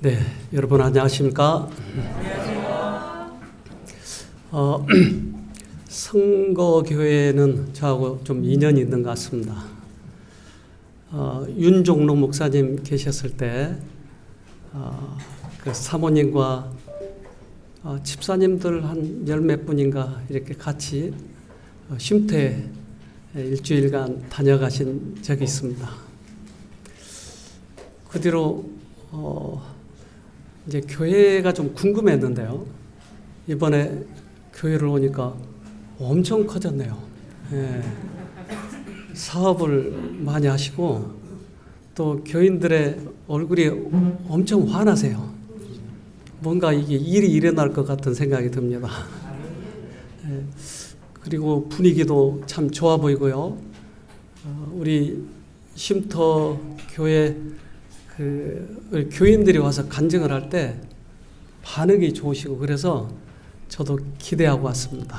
네, 여러분 안녕하십니까? 성거교회는 저하고 좀 인연이 있는 것 같습니다. 윤종로 목사님 계셨을 때 그 사모님과 집사님들 한 열 몇 분인가 이렇게 같이 쉼터에 일주일간 다녀가신 적이 있습니다. 그 뒤로 이제 교회가 좀 궁금했는데요. 이번에 교회를 오니까 엄청 커졌네요. 예. 사업을 많이 하시고 또 교인들의 얼굴이 엄청 환하세요. 뭔가 이게 일이 일어날 것 같은 생각이 듭니다. 예. 그리고 분위기도 참 좋아 보이고요. 우리 쉼터 교회 우리 교인들이 와서 간증을 할 때 반응이 좋으시고 그래서 저도 기대하고 왔습니다.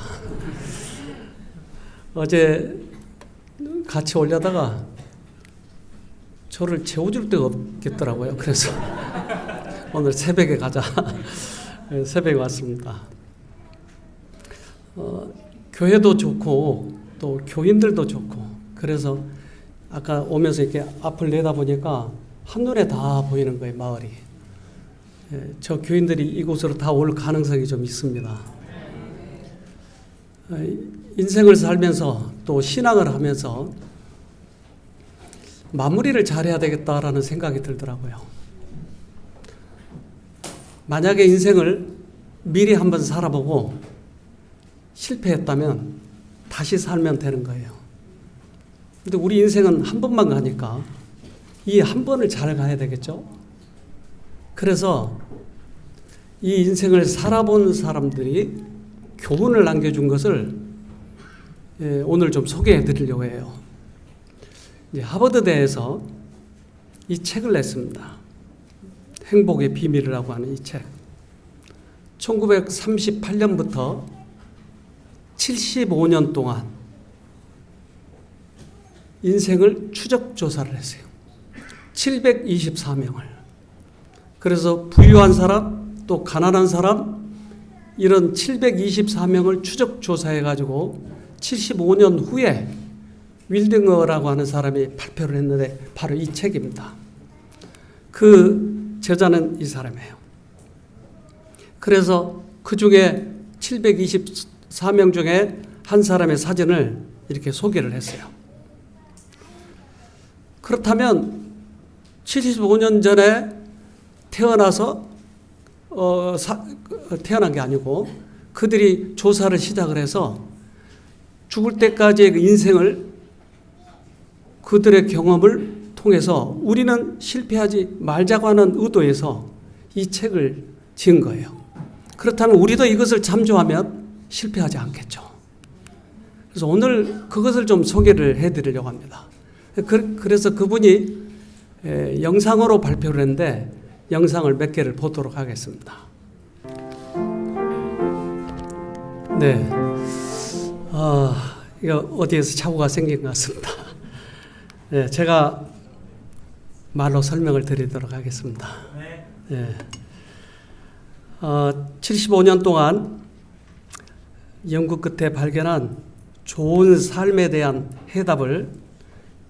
어제 같이 올려다가 저를 재워줄 데가 없겠더라고요. 그래서 오늘 새벽에 가자. 새벽에 왔습니다. 교회도 좋고 또 교인들도 좋고 그래서 아까 오면서 이렇게 앞을 내다보니까 한눈에 다 보이는 거예요, 마을이. 저 교인들이 이곳으로 다 올 가능성이 좀 있습니다. 인생을 살면서 또 신앙을 하면서 마무리를 잘해야 되겠다라는 생각이 들더라고요. 만약에 인생을 미리 한번 살아보고 실패했다면 다시 살면 되는 거예요. 근데 우리 인생은 한 번만 가니까 이 한 번을 잘 가야 되겠죠? 그래서 이 인생을 살아본 사람들이 교훈을 남겨준 것을 오늘 좀 소개해 드리려고 해요. 이제 하버드대에서 이 책을 냈습니다. 행복의 비밀이라고 하는 이 책. 1938년부터 75년 동안 인생을 추적 조사를 했어요. 724명을. 그래서 부유한 사람, 또 가난한 사람, 이런 724명을 추적 조사해가지고 75년 후에 윌딩어라고 하는 사람이 발표를 했는데 바로 이 책입니다. 그 저자는 이 사람이에요. 그래서 그 중에 724명 중에 한 사람의 사진을 이렇게 소개를 했어요. 그렇다면 75년 전에 태어나서 태어난 게 아니고 그들이 조사를 시작을 해서 죽을 때까지의 그 인생을 그들의 경험을 통해서 우리는 실패하지 말자고 하는 의도에서 이 책을 지은 거예요. 그렇다면 우리도 이것을 참조하면 실패하지 않겠죠. 그래서 오늘 그것을 좀 소개를 해드리려고 합니다. 그래서 그분이 영상으로 발표를 했는데 영상을 몇 개를 보도록 하겠습니다. 네, 이거 어디에서 착오가 생긴 것 같습니다. 네, 제가 말로 설명을 드리도록 하겠습니다. 네. 75년 동안 연구 끝에 발견한 좋은 삶에 대한 해답을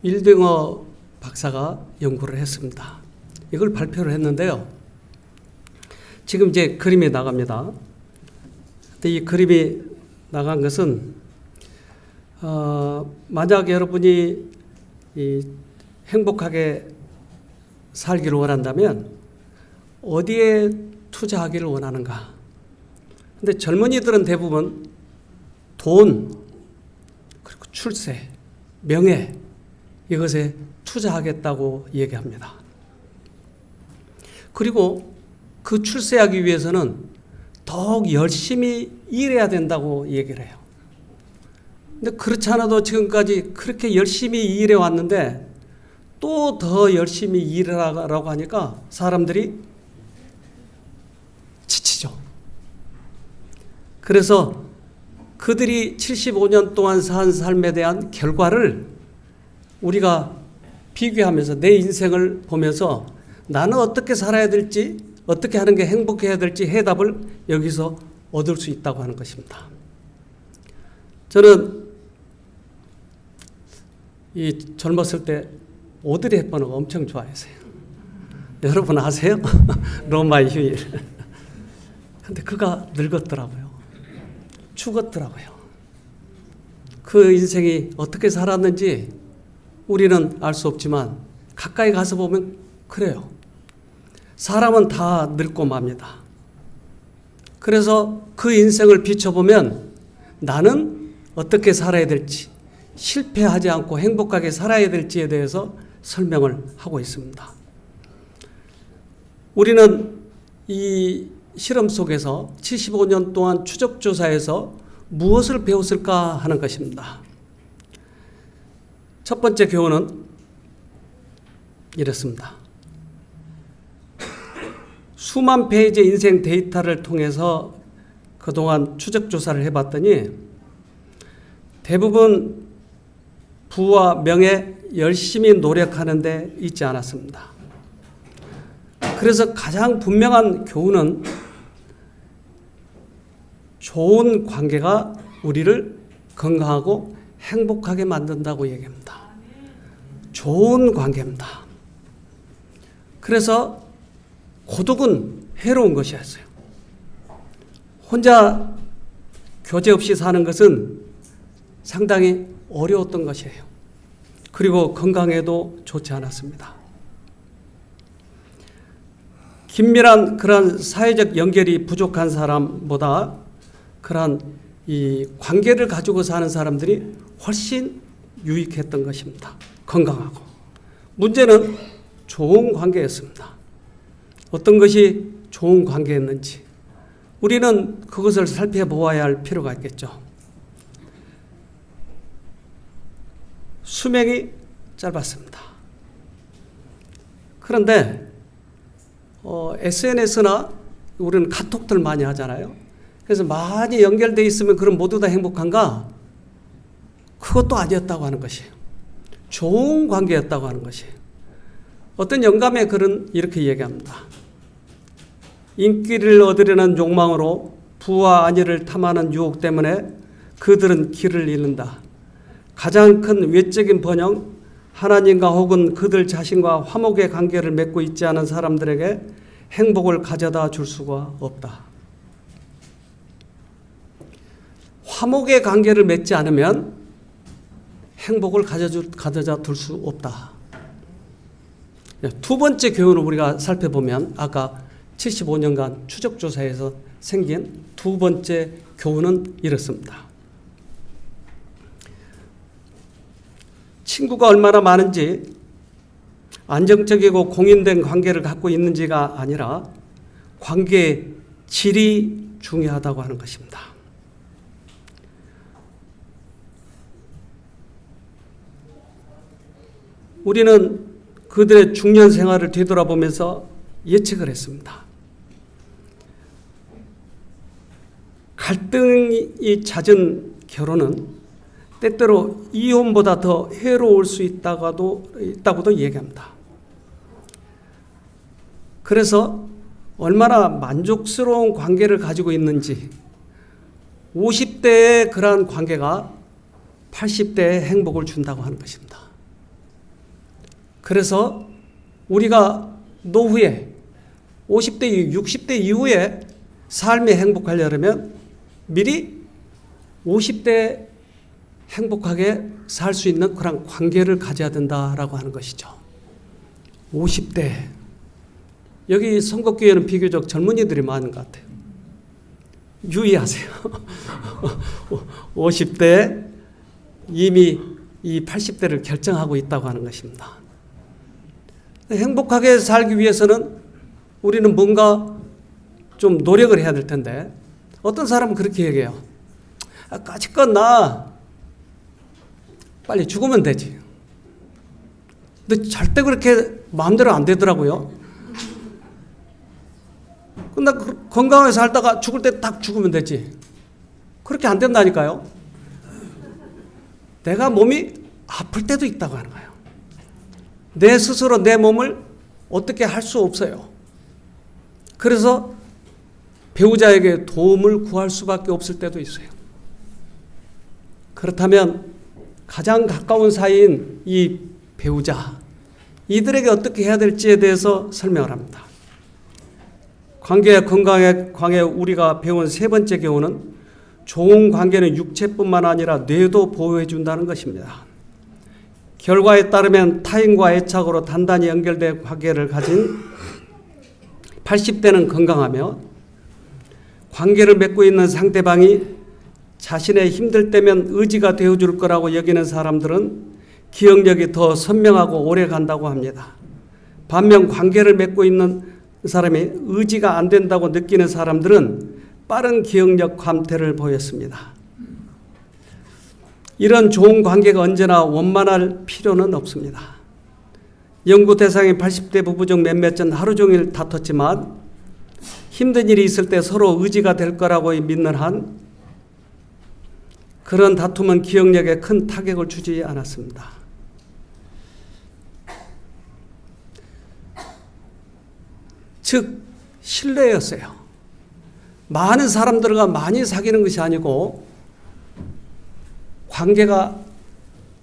윌딩어 박사가 연구를 했습니다. 이걸 발표를 했는데요. 지금 이제 그림이 나갑니다. 근데 이 그림이 나간 것은 만약 여러분이 행복하게 살기를 원한다면 어디에 투자하기를 원하는가? 근데 젊은이들은 대부분 돈, 그리고 출세, 명예 이것에 투자하겠다고 얘기합니다. 그리고 그 출세하기 위해서는 더욱 열심히 일해야 된다고 얘기를 해요. 근데 그렇지 않아도 지금까지 그렇게 열심히 일해 왔는데 또 더 열심히 일하라고 하니까 사람들이 지치죠. 그래서 그들이 75년 동안 산 삶에 대한 결과를 우리가 비교하면서 내 인생을 보면서 나는 어떻게 살아야 될지 어떻게 하는 게 행복해야 될지 해답을 여기서 얻을 수 있다고 하는 것입니다. 저는 이 젊었을 때 오드리 헵번을 엄청 좋아했어요. 여러분 아세요? 로마의 휴일. 근데 그가 늙었더라고요. 죽었더라고요. 그 인생이 어떻게 살았는지 우리는 알 수 없지만 가까이 가서 보면 그래요. 사람은 다 늙고 맙니다. 그래서 그 인생을 비춰보면 나는 어떻게 살아야 될지, 실패하지 않고 행복하게 살아야 될지에 대해서 설명을 하고 있습니다. 우리는 이 실험 속에서 75년 동안 추적조사에서 무엇을 배웠을까 하는 것입니다. 첫 번째 교훈은 이렇습니다. 수만 페이지 인생 데이터를 통해서 그동안 추적조사를 해봤더니 대부분 부와 명예, 열심히 노력하는 데 있지 않았습니다. 그래서 가장 분명한 교훈은 좋은 관계가 우리를 건강하고 행복하게 만든다고 얘기합니다. 좋은 관계입니다. 그래서 고독은 해로운 것이었어요. 혼자 교제 없이 사는 것은 상당히 어려웠던 것이에요. 그리고 건강에도 좋지 않았습니다. 긴밀한 그런 사회적 연결이 부족한 사람보다 그런 이 관계를 가지고 사는 사람들이 훨씬 유익했던 것입니다. 건강하고. 문제는 좋은 관계였습니다. 어떤 것이 좋은 관계였는지 우리는 그것을 살펴보아야 할 필요가 있겠죠. 수명이 짧았습니다. 그런데 SNS나 우리는 카톡들 많이 하잖아요. 그래서 많이 연결되어 있으면 그럼 모두 다 행복한가? 그것도 아니었다고 하는 것이에요. 좋은 관계였다고 하는 것이에요. 어떤 영감의 글은 이렇게 얘기합니다. 인기를 얻으려는 욕망으로 부와 안위를 탐하는 유혹 때문에 그들은 길을 잃는다. 가장 큰 외적인 번영, 하나님과 혹은 그들 자신과 화목의 관계를 맺고 있지 않은 사람들에게 행복을 가져다 줄 수가 없다. 화목의 관계를 맺지 않으면 행복을 가져다 둘 수 없다. 두 번째 교훈을 우리가 살펴보면 아까 75년간 추적조사에서 생긴 두 번째 교훈은 이렇습니다. 친구가 얼마나 많은지 안정적이고 공인된 관계를 갖고 있는지가 아니라 관계의 질이 중요하다고 하는 것입니다. 우리는 그들의 중년 생활을 되돌아보면서 예측을 했습니다. 갈등이 잦은 결혼은 때때로 이혼보다 더 해로울 수 있다고도 얘기합니다. 그래서 얼마나 만족스러운 관계를 가지고 있는지 50대의 그러한 관계가 80대의 행복을 준다고 하는 것입니다. 그래서 우리가 노후에 50대, 60대 이후에 삶이 행복하려면 미리 50대 행복하게 살 수 있는 그런 관계를 가져야 된다라고 하는 것이죠. 50대. 여기 선곡교회는 비교적 젊은이들이 많은 것 같아요. 유의하세요. 50대 이미 이 80대를 결정하고 있다고 하는 것입니다. 행복하게 살기 위해서는 우리는 뭔가 좀 노력을 해야 될 텐데 어떤 사람은 그렇게 얘기해요. 까짓것 나 빨리 죽으면 되지. 근데 절대 그렇게 마음대로 안 되더라고요. 근데 건강하게 살다가 죽을 때 딱 죽으면 되지. 그렇게 안 된다니까요. 내가 몸이 아플 때도 있다고 하는 거예요. 내 스스로 내 몸을 어떻게 할 수 없어요. 그래서 배우자에게 도움을 구할 수밖에 없을 때도 있어요. 그렇다면 가장 가까운 사이인 이 배우자, 이들에게 어떻게 해야 될지에 대해서 설명을 합니다. 관계의 건강에 관해 우리가 배운 세 번째 교훈은 좋은 관계는 육체뿐만 아니라 뇌도 보호해 준다는 것입니다. 결과에 따르면 타인과 애착으로 단단히 연결된 관계를 가진 80대는 건강하며 관계를 맺고 있는 상대방이 자신의 힘들 때면 의지가 되어줄 거라고 여기는 사람들은 기억력이 더 선명하고 오래 간다고 합니다. 반면 관계를 맺고 있는 사람이 의지가 안 된다고 느끼는 사람들은 빠른 기억력 감퇴를 보였습니다. 이런 좋은 관계가 언제나 원만할 필요는 없습니다. 연구 대상인 80대 부부 중 몇몇은 하루 종일 다퉜지만 힘든 일이 있을 때 서로 의지가 될 거라고 믿는 한 그런 다툼은 기억력에 큰 타격을 주지 않았습니다. 즉 신뢰였어요. 많은 사람들과 많이 사귀는 것이 아니고 관계가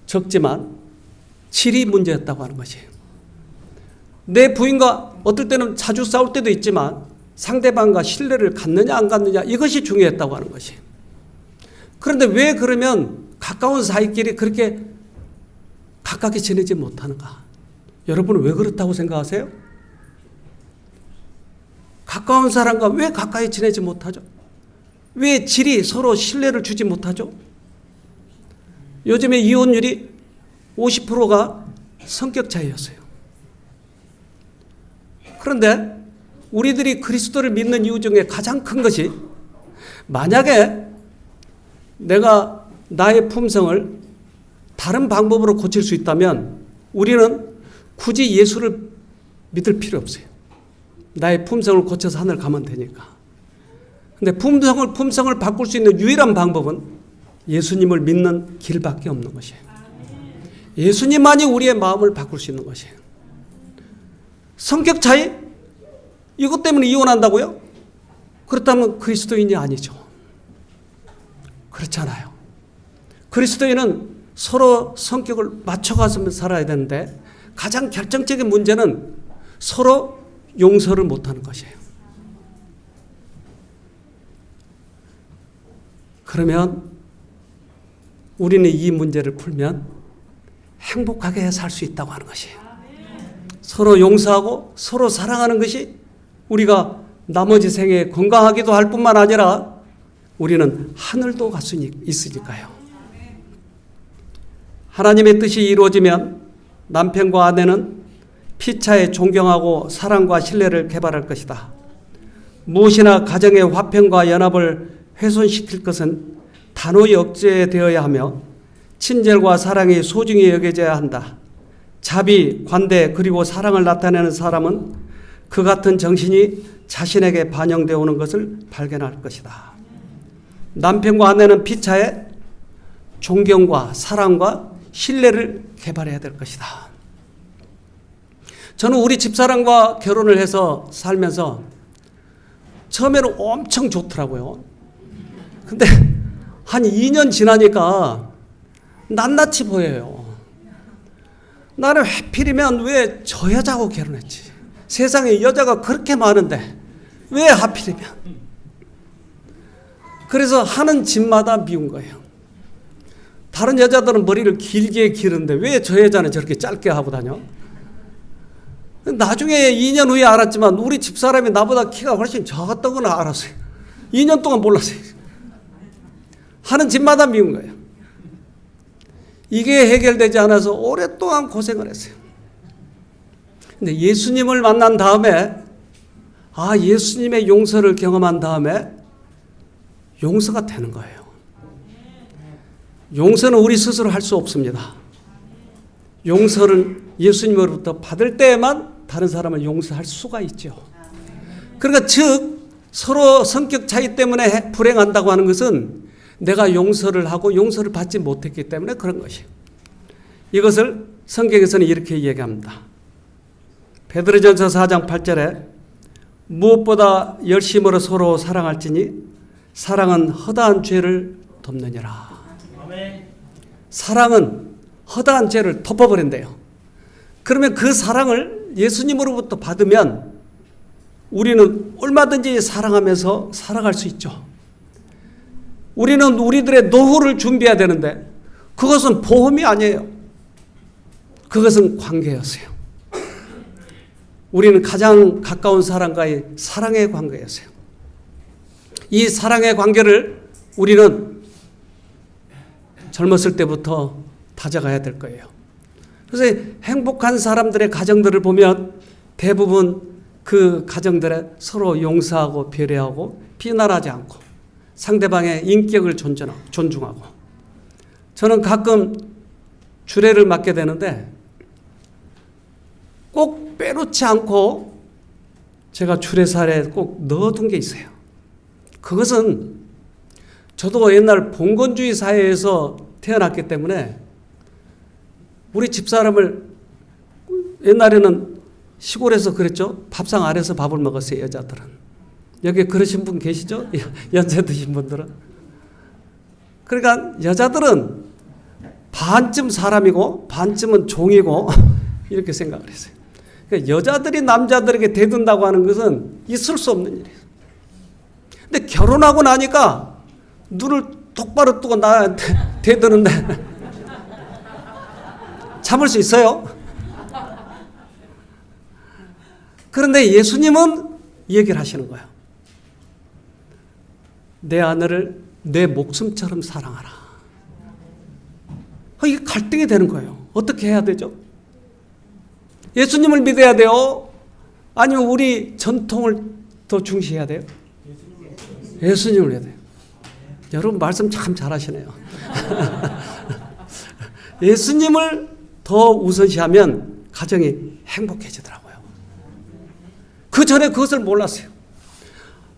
적지만 질이 문제였다고 하는 것이에요. 내 부인과 어떨 때는 자주 싸울 때도 있지만 상대방과 신뢰를 갖느냐 안 갖느냐 이것이 중요했다고 하는 것이에요. 그런데 왜 그러면 가까운 사이끼리 그렇게 가깝게 지내지 못하는가? 여러분은 왜 그렇다고 생각하세요? 가까운 사람과 왜 가까이 지내지 못하죠? 왜 질이 서로 신뢰를 주지 못하죠? 요즘에 이혼율이 50%가 성격 차이였어요. 그런데 우리들이 그리스도를 믿는 이유 중에 가장 큰 것이 만약에 내가 나의 품성을 다른 방법으로 고칠 수 있다면 우리는 굳이 예수를 믿을 필요 없어요. 나의 품성을 고쳐서 하늘 가면 되니까. 근데 품성을 바꿀 수 있는 유일한 방법은 예수님을 믿는 길밖에 없는 것이에요. 예수님만이 우리의 마음을 바꿀 수 있는 것이에요. 성격 차이? 이것 때문에 이혼한다고요? 그렇다면 그리스도인이 아니죠. 그렇잖아요. 그리스도인은 서로 성격을 맞춰가서 살아야 되는데 가장 결정적인 문제는 서로 용서를 못하는 것이에요. 그러면 우리는 이 문제를 풀면 행복하게 살 수 있다고 하는 것이에요. 서로 용서하고 서로 사랑하는 것이 우리가 나머지 생에 건강하기도 할 뿐만 아니라 우리는 하늘도 갈 수 있으니까요. 하나님의 뜻이 이루어지면 남편과 아내는 피차에 존경하고 사랑과 신뢰를 개발할 것이다. 무엇이나 가정의 화평과 연합을 훼손시킬 것은 단호히 억제되어야 하며 친절과 사랑이 소중히 여겨져야 한다. 자비, 관대 그리고 사랑을 나타내는 사람은 그 같은 정신이 자신에게 반영되어 오는 것을 발견할 것이다. 남편과 아내는 피차에 존경과 사랑과 신뢰를 개발해야 될 것이다. 저는 우리 집사람과 결혼을 해서 살면서 처음에는 엄청 좋더라고요. 근데 한 2년 지나니까 낱낱이 보여요. 나는 하필이면 왜 저 여자하고 결혼했지? 세상에 여자가 그렇게 많은데 왜 하필이면? 그래서 하는 집마다 미운 거예요. 다른 여자들은 머리를 길게 기르는데 왜 저 여자는 저렇게 짧게 하고 다녀? 나중에 2년 후에 알았지만 우리 집사람이 나보다 키가 훨씬 작았던 건 알았어요. 2년 동안 몰랐어요. 하는 집마다 미운 거예요. 이게 해결되지 않아서 오랫동안 고생을 했어요. 근데 예수님을 만난 다음에 예수님의 용서를 경험한 다음에 용서가 되는 거예요. 용서는 우리 스스로 할 수 없습니다. 용서를 예수님으로부터 받을 때에만 다른 사람을 용서할 수가 있죠. 그러니까 즉 서로 성격 차이 때문에 불행한다고 하는 것은 내가 용서를 하고 용서를 받지 못했기 때문에 그런 것이에요. 이것을 성경에서는 이렇게 얘기합니다. 베드로전서 4장 8절에 무엇보다 열심으로 서로 사랑할지니 사랑은 허다한 죄를 덮느니라. 사랑은 허다한 죄를 덮어버린대요. 그러면 그 사랑을 예수님으로부터 받으면 우리는 얼마든지 사랑하면서 살아갈 수 있죠. 우리는 우리들의 노후를 준비해야 되는데 그것은 보험이 아니에요. 그것은 관계였어요. 우리는 가장 가까운 사람과의 사랑의 관계였어요. 이 사랑의 관계를 우리는 젊었을 때부터 다져가야 될 거예요. 그래서 행복한 사람들의 가정들을 보면 대부분 그 가정들에 서로 용서하고 배려하고 비난하지 않고 상대방의 인격을 존중하고. 저는 가끔 주례를 맡게 되는데 꼭 빼놓지 않고 제가 주례사에 꼭 넣어둔 게 있어요. 그것은 저도 옛날 봉건주의 사회에서 태어났기 때문에 우리 집사람을 옛날에는 시골에서 그랬죠. 밥상 아래서 밥을 먹었어요. 여자들은. 여기 그러신 분 계시죠? 연세 드신 분들은. 그러니까 여자들은 반쯤 사람이고 반쯤은 종이고 이렇게 생각을 했어요. 그러니까 여자들이 남자들에게 대든다고 하는 것은 있을 수 없는 일이에요. 근데 결혼하고 나니까 눈을 똑바로 뜨고 나한테 대드는데 참을 수 있어요? 그런데 예수님은 이 얘기를 하시는 거예요. 내 아내를 내 목숨처럼 사랑하라. 이게 갈등이 되는 거예요. 어떻게 해야 되죠? 예수님을 믿어야 돼요? 아니면 우리 전통을 더 중시해야 돼요? 예수님을 해야 돼요. 여러분 말씀 참 잘하시네요. 예수님을 더 우선시하면 가정이 행복해지더라고요. 그 전에 그것을 몰랐어요.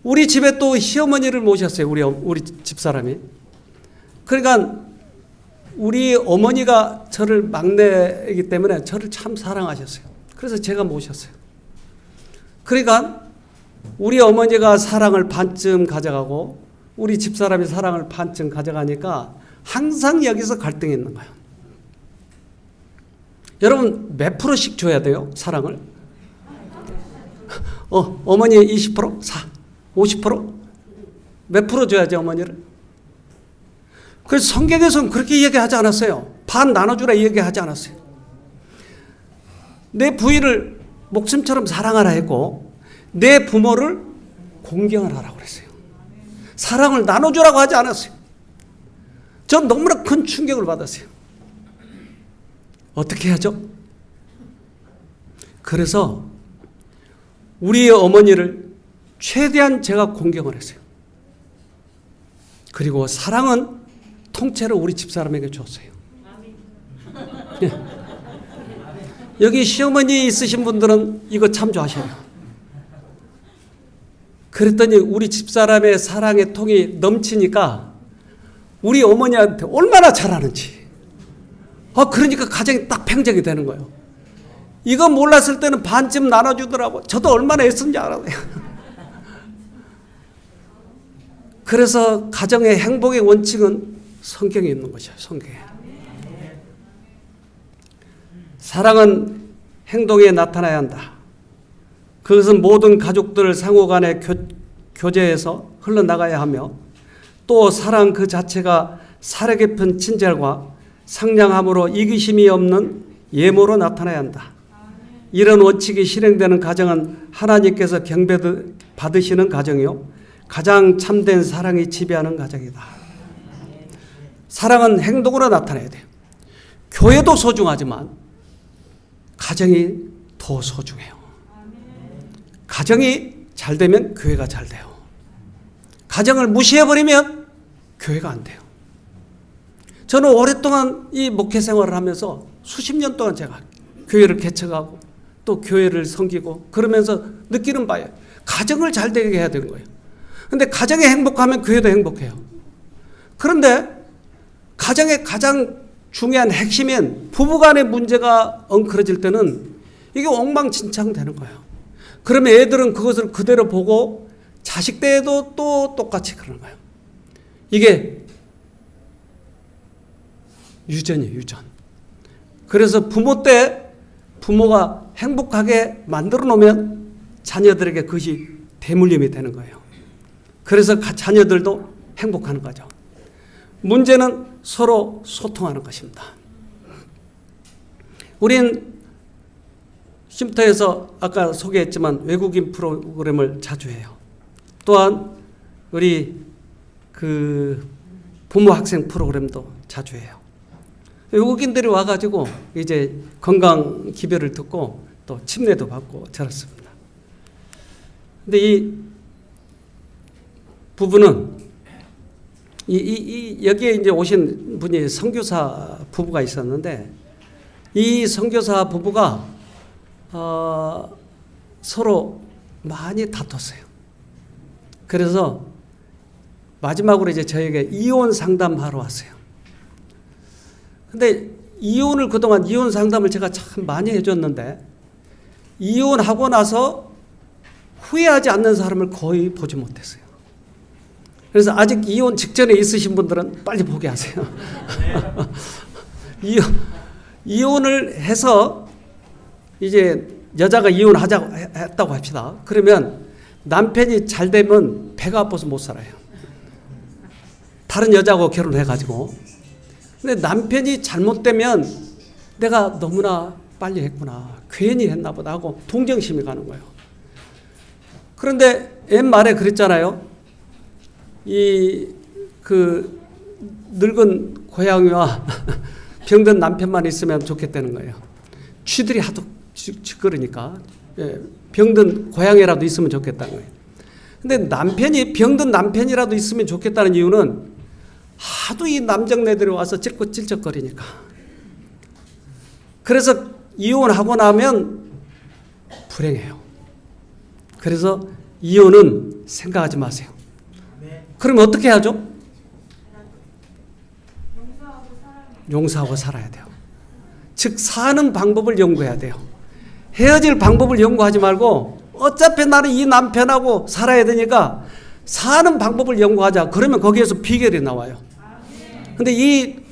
우리 집에 또 시어머니를 모셨어요. 우리 집사람이. 그러니까 우리 어머니가 저를 막내이기 때문에 저를 참 사랑하셨어요. 그래서 제가 모셨어요. 그러니까 우리 어머니가 사랑을 반쯤 가져가고 우리 집사람이 사랑을 반쯤 가져가니까 항상 여기서 갈등이 있는 거예요. 여러분 몇 프로씩 줘야 돼요? 사랑을? 어머니 20%? 50%? 몇 프로 줘야지 어머니를? 그래서 성경에서는 그렇게 얘기하지 않았어요. 반 나눠주라 얘기하지 않았어요. 내 부인을 목숨처럼 사랑하라 했고 내 부모를 공경을 하라고 그랬어요. 사랑을 나눠주라고 하지 않았어요. 전 너무나 큰 충격을 받았어요. 어떻게 하죠? 그래서 우리의 어머니를 최대한 제가 공경을 했어요. 그리고 사랑은 통째로 우리 집사람에게 줬어요. 예. 여기 시어머니 있으신 분들은 이거 참 좋아하셔요. 그랬더니 우리 집사람의 사랑의 통이 넘치니까 우리 어머니한테 얼마나 잘하는지. 그러니까 가정이 딱 평정이 되는 거예요. 이거 몰랐을 때는 반쯤 나눠주더라고. 저도 얼마나 애쓴지 알아요. 그래서 가정의 행복의 원칙은 성경에 있는 것이에요. 성경에. 사랑은 행동에 나타나야 한다. 그것은 모든 가족들 상호 간의 교제에서 흘러나가야 하며 또 사랑 그 자체가 사려 깊은 친절과 상냥함으로 이기심이 없는 예모로 나타나야 한다. 이런 원칙이 실행되는 가정은 하나님께서 경배받으시는 가정이요 가장 참된 사랑이 지배하는 가정이다. 사랑은 행동으로 나타나야 돼요. 교회도 소중하지만 가정이 더 소중해요. 가정이 잘 되면 교회가 잘 돼요. 가정을 무시해버리면 교회가 안 돼요. 저는 오랫동안 이 목회 생활을 하면서 수십 년 동안 제가 교회를 개척하고 또 교회를 섬기고 그러면서 느끼는 바예요. 가정을 잘 되게 해야 되는 거예요. 그런데 가정이 행복하면 교회도 행복해요. 그런데 가정의 가장 중요한 핵심인 부부간의 문제가 엉클어질 때는 이게 엉망진창 되는 거예요. 그러면 애들은 그것을 그대로 보고 자식 때에도 또 똑같이 그러는 거예요. 이게 유전이에요, 유전. 그래서 부모 때 부모가 행복하게 만들어 놓으면 자녀들에게 그것이 대물림이 되는 거예요. 그래서 자녀들도 행복한 거죠. 문제는 서로 소통하는 것입니다. 우린 쉼터에서 아까 소개했지만 외국인 프로그램을 자주 해요. 또한 우리 부모 학생 프로그램도 자주 해요. 외국인들이 와가지고 이제 건강 기별을 듣고 또 침례도 받고 저렇습니다. 근데 이 부부는 여기에 이제 오신 분이 선교사 부부가 있었는데 이 선교사 부부가 서로 많이 다퉜어요. 그래서 마지막으로 이제 저에게 이혼 상담하러 왔어요. 근데 이혼을 그동안 이혼 상담을 제가 참 많이 해줬는데 이혼하고 나서 후회하지 않는 사람을 거의 보지 못했어요. 그래서 아직 이혼 직전에 있으신 분들은 빨리 보게 하세요. 이혼을 해서 이제 여자가 이혼하자고 했다고 합시다. 그러면 남편이 잘 되면 배가 아파서 못 살아요. 다른 여자하고 결혼해가지고. 근데 남편이 잘못되면 내가 너무나 빨리 했구나. 괜히 했나 보다 하고 동정심이 가는 거예요. 그런데 옛말에 그랬잖아요. 늙은 고양이와 병든 남편만 있으면 좋겠다는 거예요. 쥐들이 하도 그러니까 병든 고양이라도 있으면 좋겠다는 거예요. 근데 병든 남편이라도 있으면 좋겠다는 이유는 하도 이 남정네들이 와서 찔쩍찔쩍거리니까. 그래서 이혼하고 나면 불행해요. 그래서 이혼은 생각하지 마세요. 그럼 어떻게 하죠? 용서하고 살아야 돼요. 즉 사는 방법을 연구해야 돼요. 헤어질 방법을 연구하지 말고 어차피 나는 이 남편하고 살아야 되니까 사는 방법을 연구하자. 그러면 거기에서 비결이 나와요. 근데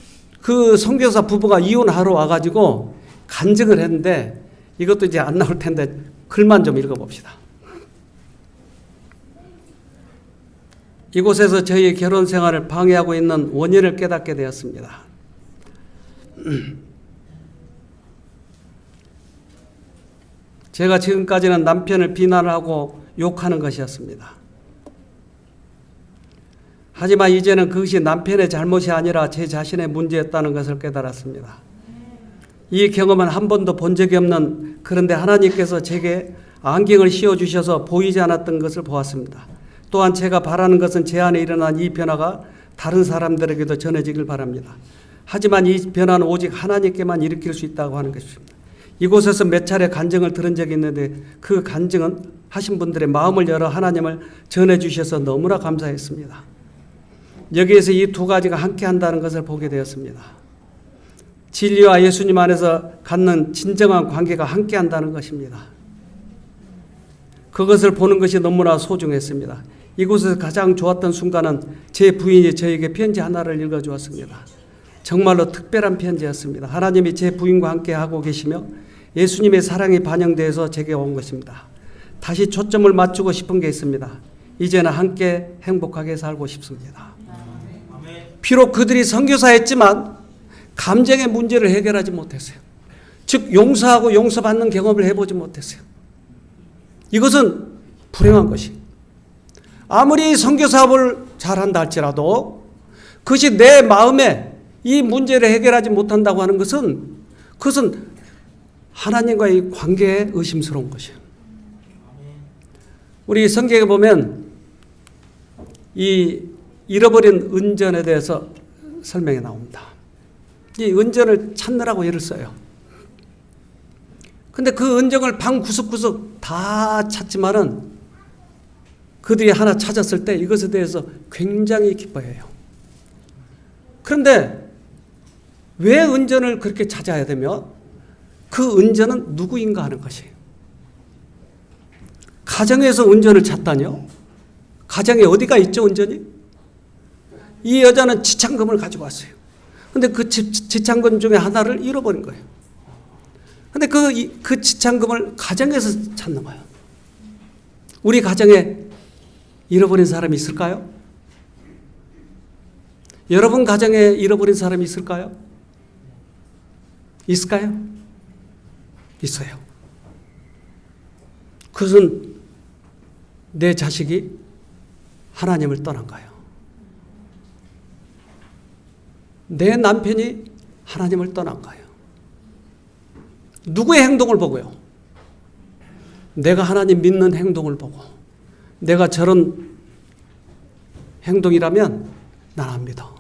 그 선교사 부부가 이혼하러 와가지고 간증을 했는데 이것도 이제 안 나올 텐데 글만 좀 읽어봅시다. 이곳에서 저희의 결혼 생활을 방해하고 있는 원인을 깨닫게 되었습니다. 제가 지금까지는 남편을 비난하고 욕하는 것이었습니다. 하지만 이제는 그것이 남편의 잘못이 아니라 제 자신의 문제였다는 것을 깨달았습니다. 이 경험은 한 번도 본 적이 없는, 그런데 하나님께서 제게 안경을 씌워주셔서 보이지 않았던 것을 보았습니다. 또한 제가 바라는 것은 제 안에 일어난 이 변화가 다른 사람들에게도 전해지길 바랍니다. 하지만 이 변화는 오직 하나님께만 일으킬 수 있다고 하는 것입니다. 이곳에서 몇 차례 간증을 들은 적이 있는데 그 간증은 하신 분들의 마음을 열어 하나님을 전해주셔서 너무나 감사했습니다. 여기에서 이 두 가지가 함께 한다는 것을 보게 되었습니다. 진리와 예수님 안에서 갖는 진정한 관계가 함께 한다는 것입니다. 그것을 보는 것이 너무나 소중했습니다. 이곳에서 가장 좋았던 순간은 제 부인이 저에게 편지 하나를 읽어주었습니다. 정말로 특별한 편지였습니다. 하나님이 제 부인과 함께 하고 계시며 예수님의 사랑이 반영되어서 제게 온 것입니다. 다시 초점을 맞추고 싶은 게 있습니다. 이제는 함께 행복하게 살고 싶습니다. 비록 그들이 선교사였지만 감정의 문제를 해결하지 못했어요. 즉 용서하고 용서받는 경험을 해보지 못했어요. 이것은 불행한 것이. 아무리 선교사업을 잘한다 할지라도 그것이 내 마음에 이 문제를 해결하지 못한다고 하는 것은 그것은 하나님과의 관계에 의심스러운 것이에요. 우리 성경에 보면 이 잃어버린 은전에 대해서 설명이 나옵니다. 이 은전을 찾느라고 애를 써요. 근데 그 은전을 방 구석구석 다 찾지만은 그들이 하나 찾았을 때 이것에 대해서 굉장히 기뻐해요. 그런데 왜 은전을 그렇게 찾아야 되며 그 은전은 누구인가 하는 것이에요. 가정에서 은전을 찾다니요? 가정에 어디가 있죠, 은전이? 이 여자는 지창금을 가지고 왔어요. 근데 그 지창금 중에 하나를 잃어버린 거예요. 근데 그 지창금을 가정에서 찾는 거예요. 우리 가정에 잃어버린 사람이 있을까요? 여러분 가정에 잃어버린 사람이 있을까요? 있을까요? 있어요. 그것은 내 자식이 하나님을 떠난 거예요. 내 남편이 하나님을 떠난 거예요. 누구의 행동을 보고요? 내가 하나님 믿는 행동을 보고 내가 저런 행동이라면 난 안 믿어.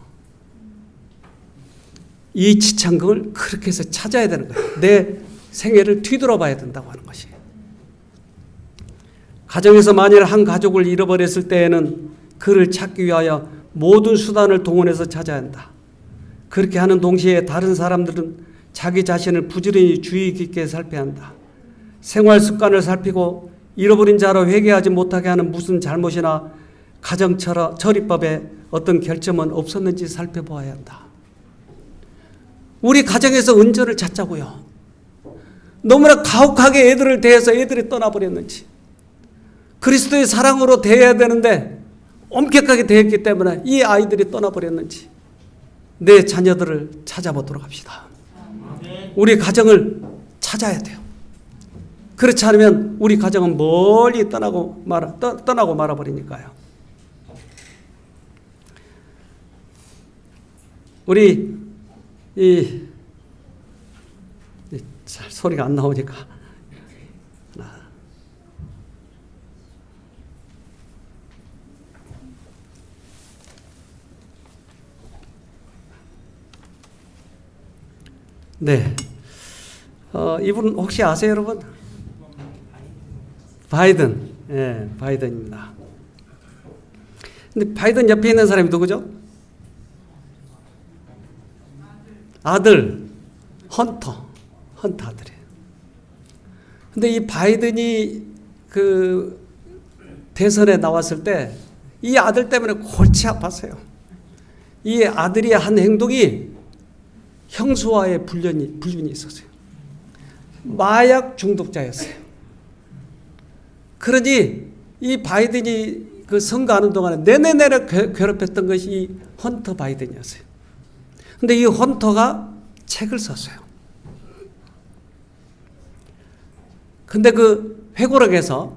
이 지창금을 그렇게 해서 찾아야 되는 거예요. 내 생애를 뒤돌아봐야 된다고 하는 것이. 가정에서 만일 한 가족을 잃어버렸을 때에는 그를 찾기 위하여 모든 수단을 동원해서 찾아야 한다. 그렇게 하는 동시에 다른 사람들은 자기 자신을 부지런히 주의 깊게 살펴야 한다. 생활 습관을 살피고 잃어버린 자로 회개하지 못하게 하는 무슨 잘못이나 가정 처리법에 어떤 결점은 없었는지 살펴보아야 한다. 우리 가정에서 은전을 찾자고요. 너무나 가혹하게 애들을 대해서 애들이 떠나버렸는지, 그리스도의 사랑으로 대해야 되는데 엄격하게 대했기 때문에 이 아이들이 떠나버렸는지 내 자녀들을 찾아보도록 합시다. 우리 가정을 찾아야 돼요. 그렇지 않으면 우리 가정은 멀리 떠나고 말아버리니까요. 우리 소리가 안 나오니까 네. 이분 혹시 아세요, 여러분? 바이든. 예, 바이든입니다. 근데 바이든 옆에 있는 사람이 누구죠? 아들, 헌터 아들이에요. 근데 이 바이든이 그 대선에 나왔을 때 이 아들 때문에 골치 아팠어요. 이 아들이 한 행동이 형수와의 불륜이 있었어요. 마약 중독자였어요. 그러니 이 바이든이 그 선거하는 동안에 내내 괴롭혔던 것이 이 헌터 바이든이었어요. 근데 이 헌터가 책을 썼어요. 근데 그 회고록에서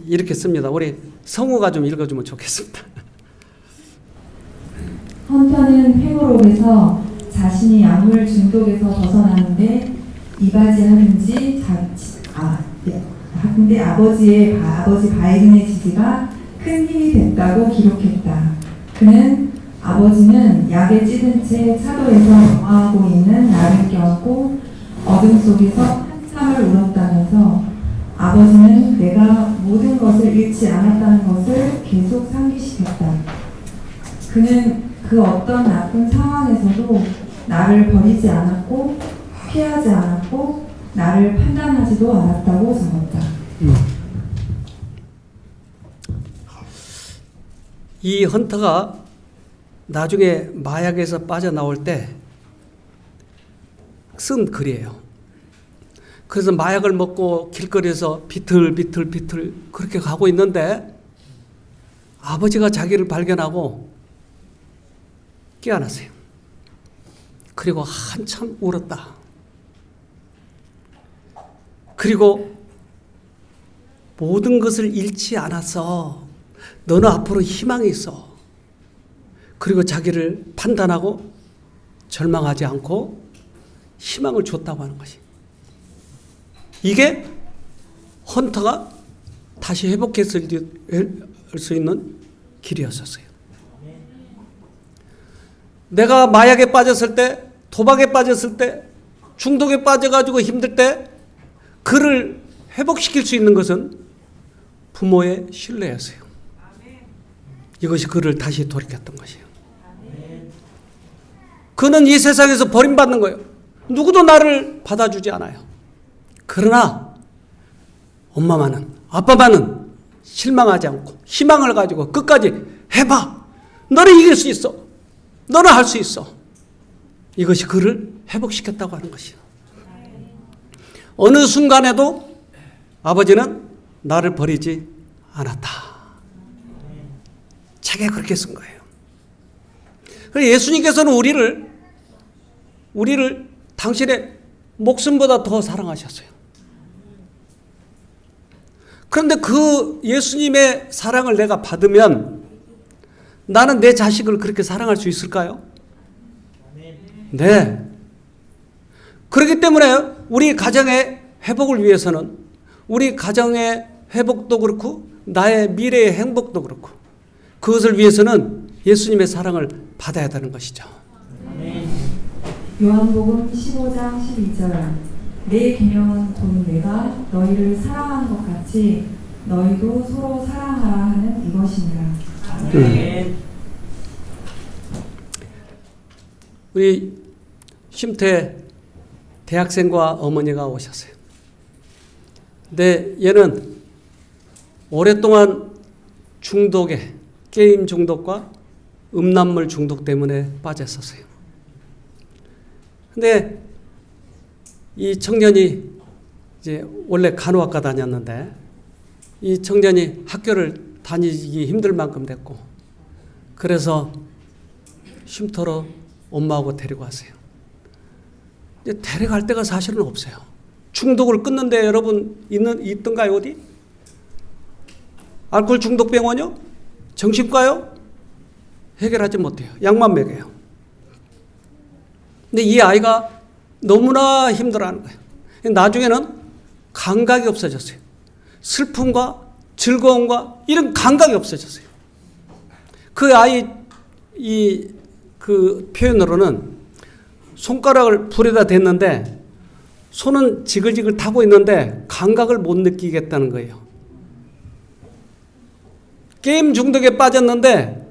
이렇게 씁니다. 우리 성우가 좀 읽어주면 좋겠습니다. 헌터는 회고록에서 자신이 약물 중독에서 벗어나는데 이바지하는지 근데 아버지 바이든의 지지가 큰 힘이 됐다고 기록했다. 그는 아버지는 약에 찌든 채 차도에서 영화하고 있는 나를 껴안고 어둠 속에서 한참을 울었다면서 아버지는 내가 모든 것을 잃지 않았다는 것을 계속 상기시켰다. 그는 그 어떤 나쁜 상황에서도 나를 버리지 않았고 피하지 않았고 나를 판단하지도 않았다고 적었다. 이 헌터가 나중에 마약에서 빠져나올 때 쓴 글이에요. 그래서 마약을 먹고 길거리에서 비틀비틀 그렇게 가고 있는데 아버지가 자기를 발견하고 깨어났어요. 그리고 한참 울었다. 그리고 모든 것을 잃지 않았어. 너는 앞으로 희망이 있어. 그리고 자기를 판단하고 절망하지 않고 희망을 줬다고 하는 것이. 이게 헌터가 다시 회복했을 수 있는 길이었었어요. 내가 마약에 빠졌을 때, 도박에 빠졌을 때, 중독에 빠져가지고 힘들 때 그를 회복시킬 수 있는 것은 부모의 신뢰였어요. 이것이 그를 다시 돌이켰던 것이에요. 그는 이 세상에서 버림받는 거예요. 누구도 나를 받아주지 않아요. 그러나 엄마만은, 아빠만은 실망하지 않고 희망을 가지고 끝까지 해봐. 너는 이길 수 있어. 너는 할 수 있어. 이것이 그를 회복시켰다고 하는 것이요. 어느 순간에도 아버지는 나를 버리지 않았다. 책에 그렇게 쓴 거예요. 그래서 예수님께서는 우리를 당신의 목숨보다 더 사랑하셨어요. 그런데 그 예수님의 사랑을 내가 받으면 나는 내 자식을 그렇게 사랑할 수 있을까요? 네. 그렇기 때문에 우리 가정의 회복을 위해서는 우리 가정의 회복도 그렇고 나의 미래의 행복도 그렇고 그것을 위해서는 예수님의 사랑을 받아야 되는 것이죠. 요한복음 15장 12절 내 계명은 곧 내가 너희를 사랑한 것 같이 너희도 서로 사랑하라 하는 이것이니라. 우리 쉼터에 대학생과 어머니가 오셨어요. 근데 얘는 오랫동안 중독에 게임 중독과 음란물 중독 때문에 빠졌었어요. 근데 이 청년이 이제 원래 간호학과 다녔는데 이 청년이 학교를 다니기 힘들 만큼 됐고 그래서 쉼터로 엄마하고 데리고 왔어요. 이제 데려갈 데가 사실은 없어요. 중독을 끊는데 여러분 있던가요 어디? 알코올 중독 병원이요? 정신과요? 해결하지 못해요. 약만 먹여요. 근데 이 아이가 너무나 힘들어하는 거예요. 나중에는 감각이 없어졌어요. 슬픔과 즐거움과 이런 감각이 없어졌어요. 그 아이 그 표현으로는 손가락을 불에다 댔는데 손은 지글지글 타고 있는데 감각을 못 느끼겠다는 거예요. 게임 중독에 빠졌는데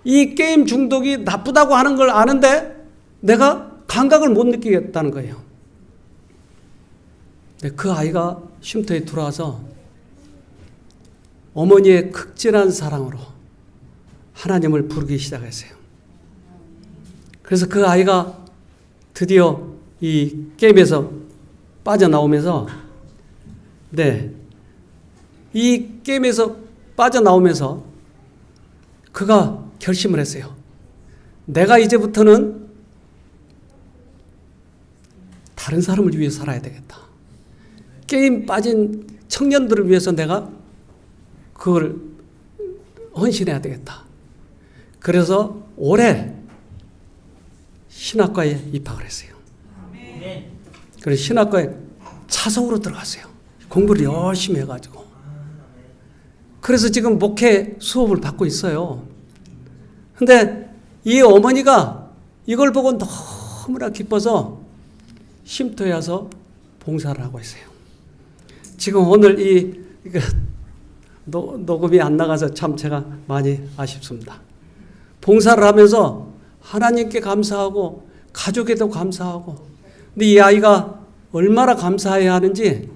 이 게임 중독이 나쁘다고 하는 걸 아는데 내가 감각을 못 느끼겠다는 거예요. 그 아이가 쉼터에 들어와서 어머니의 극진한 사랑으로 하나님을 부르기 시작했어요. 그래서 그 아이가 드디어 이 게임에서 빠져나오면서 이 게임에서 빠져나오면서 그가 결심을 했어요. 내가 이제부터는 다른 사람을 위해 살아야 되겠다. 게임 빠진 청년들을 위해서 내가 그걸 헌신해야 되겠다. 그래서 올해 신학과에 입학을 했어요. 그래서 신학과에 차석으로 들어갔어요. 공부를 열심히 해가지고. 그래서 지금 목회 수업을 받고 있어요. 근데 이 어머니가 이걸 보고 너무나 기뻐서 쉼터에 와서 봉사를 하고 있어요. 지금 오늘 녹음이 안 나가서 참 제가 많이 아쉽습니다. 봉사를 하면서 하나님께 감사하고 가족에도 감사하고 근데 이 아이가 얼마나 감사해야 하는지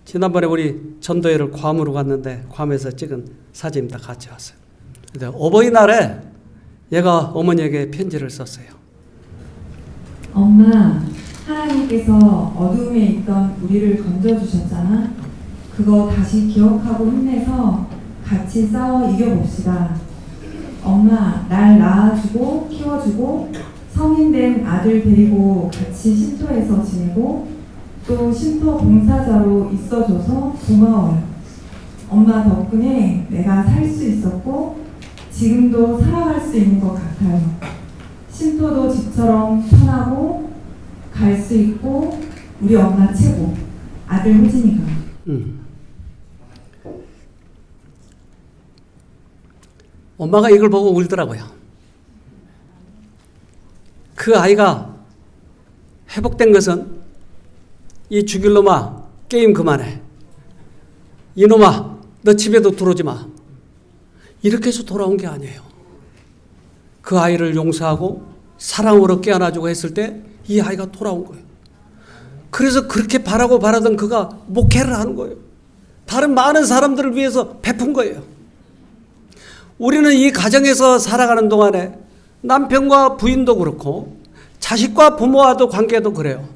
지난번에 우리 전도회를 괌으로 갔는데 괌에서 찍은 사진입니다. 같이 왔어요. 근데 어버이날에 얘가 어머니에게 편지를 썼어요. 엄마, 하나님께서 어둠에 있던 우리를 건져주셨잖아. 그거 다시 기억하고 힘내서 같이 싸워 이겨봅시다. 엄마, 날 낳아주고 키워주고 성인된 아들 데리고 같이 쉼터에서 지내고 또 쉼터 봉사자로 있어줘서 고마워요. 엄마 덕분에 내가 살 수 있었고 지금도 살아갈 수 있는 것 같아요. 쉼터도 집처럼 편하고 갈 수 있고 우리 엄마 최고. 아들 호진이가. 엄마가 이걸 보고 울더라고요. 그 아이가 회복된 것은 이 죽일 놈아 게임 그만해. 이놈아 너 집에도 들어오지 마. 이렇게 해서 돌아온 게 아니에요. 그 아이를 용서하고 사랑으로 깨어나주고 했을 때 이 아이가 돌아온 거예요. 그래서 그렇게 바라던 그가 목회를 하는 거예요. 다른 많은 사람들을 위해서 베푼 거예요. 우리는 이 가정에서 살아가는 동안에 남편과 부인도 그렇고 자식과 부모와도 관계도 그래요.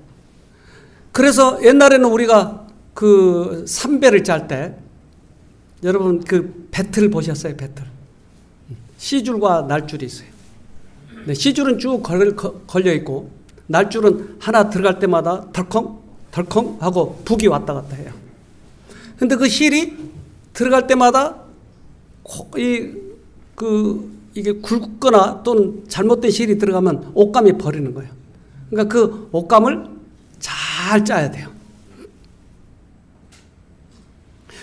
그래서 옛날에는 우리가 그 삼배를 짤 때 여러분 그 배틀 보셨어요? 배틀. C줄과 날줄이 있어요. 네, C줄은 쭉 걸려 있고 날줄은 하나 들어갈 때마다 덜컹 덜컹 하고 북이 왔다 갔다 해요. 근데 그 실이 들어갈 때마다 이게 굵거나 또는 잘못된 실이 들어가면 옷감이 버리는 거예요. 그러니까 그 옷감을 잘 짜야 돼요.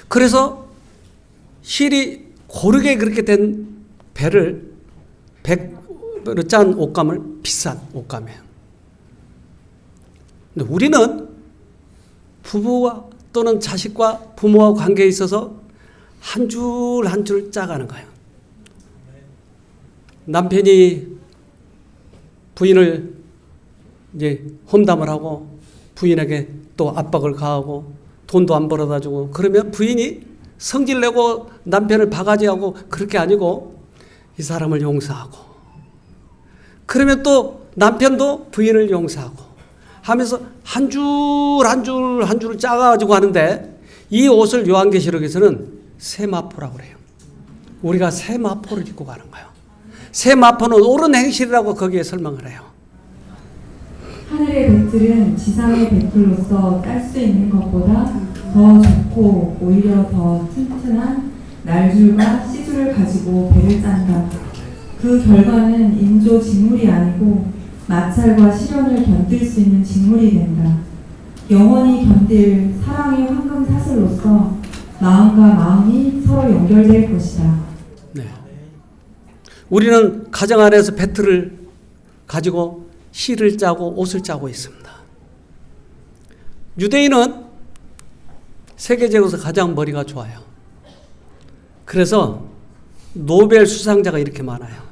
그래서 실이 고르게 그렇게 된 배를 100으로 짠 옷감을 비싼 옷감이에요. 근데 우리는 부부와 또는 자식과 부모와 관계에 있어서 한 줄 한 줄 짜가는 거예요. 남편이 부인을 이제 험담을 하고 부인에게 또 압박을 가하고 돈도 안 벌어다 주고 그러면 부인이 성질내고 남편을 바가지하고 그렇게 아니고 이 사람을 용서하고 그러면 또 남편도 부인을 용서하고 하면서 한 줄 한 줄 한 줄을 짜가지고 하는데 이 옷을 요한계시록에서는 세마포라고 그래요. 우리가 세마포를 입고 가는 거예요. 세마포는 옳은 행실이라고 거기에 설명을 해요. 하늘의 배틀은 지상의 배틀로서 딸 수 있는 것보다 더 좋고 오히려 더 튼튼한 날줄과 씨줄을 가지고 배를 짠다. 그 결과는 인조 직물이 아니고 마찰과 시련을 견딜 수 있는 직물이 된다. 영원히 견딜 사랑의 황금 사슬로서 마음과 마음이 서로 연결될 것이다. 네. 우리는 가정 안에서 배틀을 가지고 실을 짜고 옷을 짜고 있습니다. 유대인은 세계적으로 가장 머리가 좋아요. 그래서 노벨 수상자가 이렇게 많아요.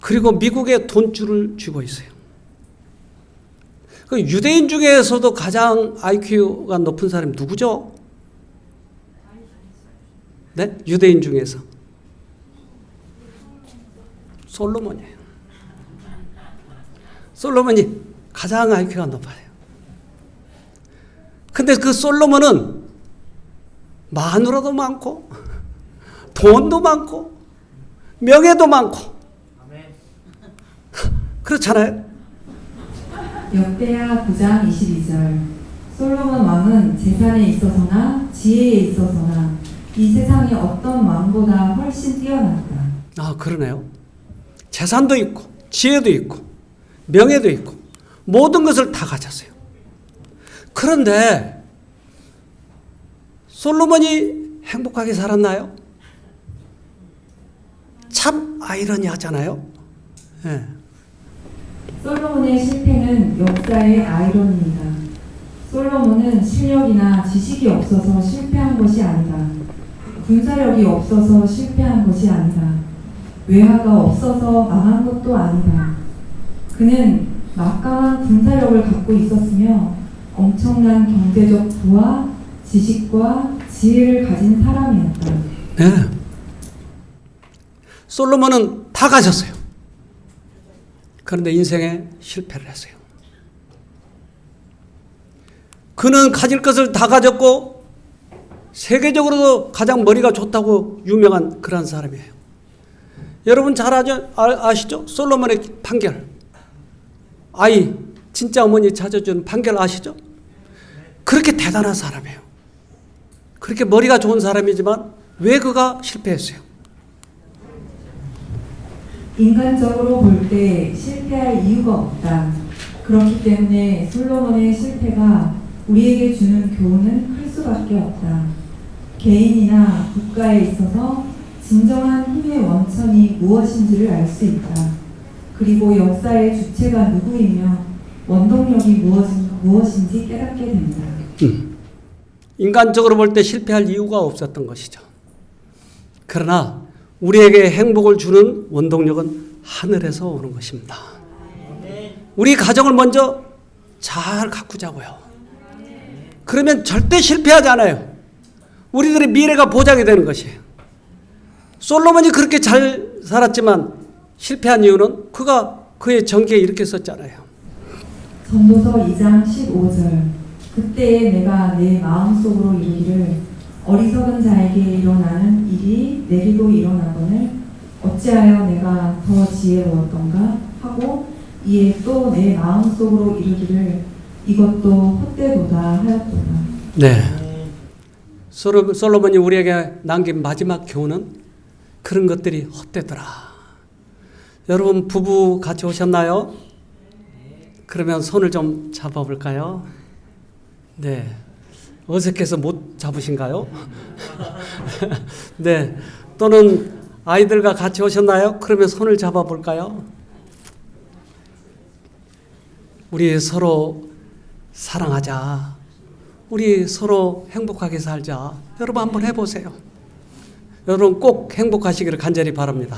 그리고 미국에 돈줄을 쥐고 있어요. 그 유대인 중에서도 가장 IQ가 높은 사람이 누구죠? 네? 유대인 중에서. 솔로몬이에요. 솔로몬이 가장 IQ가 높아요. 근데 그 솔로몬은 마누라도 많고 돈도 많고 명예도 많고 그렇잖아요. 역대하 9장 22절 솔로몬 왕은 재산에 있어서나 지혜에 있어서나 이 세상의 어떤 왕보다 훨씬 뛰어났다. 아, 그러네요. 재산도 있고 지혜도 있고 명예도 있고 모든 것을 다 가졌어요. 그런데 솔로몬이 행복하게 살았나요? 참 아이러니하잖아요. 네. 솔로몬의 실패는 역사의 아이러니이다. 솔로몬은 실력이나 지식이 없어서 실패한 것이 아니다. 군사력이 없어서 실패한 것이 아니다. 외화가 없어서 망한 것도 아니다. 그는 막강한 군사력을 갖고 있었으며 엄청난 경제적 부와 지식과 지혜를 가진 사람이었다. 네. 솔로몬은 다 가졌어요. 그런데 인생에 실패를 했어요. 그는 가질 것을 다 가졌고 세계적으로도 가장 머리가 좋다고 유명한 그런 사람이에요. 여러분 잘 아시죠? 솔로몬의 판결. 아이 진짜 어머니 찾아주는 판결 아시죠? 그렇게 대단한 사람이에요. 그렇게 머리가 좋은 사람이지만 왜 그가 실패했어요? 인간적으로 볼 때 실패할 이유가 없다. 그렇기 때문에 솔로몬의 실패가 우리에게 주는 교훈은 클 수밖에 없다. 개인이나 국가에 있어서 진정한 힘의 원천이 무엇인지를 알 수 있다. 그리고 역사의 주체가 누구이며 원동력이 무엇인지 깨닫게 된다. 인간적으로 볼 때 실패할 이유가 없었던 것이죠. 그러나 우리에게 행복을 주는 원동력은 하늘에서 오는 것입니다. 우리 가정을 먼저 잘 가꾸자고요. 그러면 절대 실패하지 않아요. 우리들의 미래가 보장이 되는 것이에요. 솔로몬이 그렇게 잘 살았지만 실패한 이유는 그의 전기에 이렇게 썼잖아요. 전도서 2장 15절. 그때에 내가 내 마음속으로 이르기를 어리석은 자에게 일어나는 일이 내게도 일어나거늘 어찌하여 내가 더 지혜로웠던가 하고 이에 또 내 마음속으로 이르기를 이것도 헛되도다 하였도다. 네. 솔로몬이 우리에게 남긴 마지막 교훈은 그런 것들이 헛되더라. 여러분 부부 같이 오셨나요? 그러면 손을 좀 잡아볼까요? 네. 어색해서 못 잡으신가요? 네. 또는 아이들과 같이 오셨나요? 그러면 손을 잡아볼까요? 우리 서로 사랑하자. 우리 서로 행복하게 살자. 여러분 한번 해보세요. 여러분 꼭 행복하시기를 간절히 바랍니다.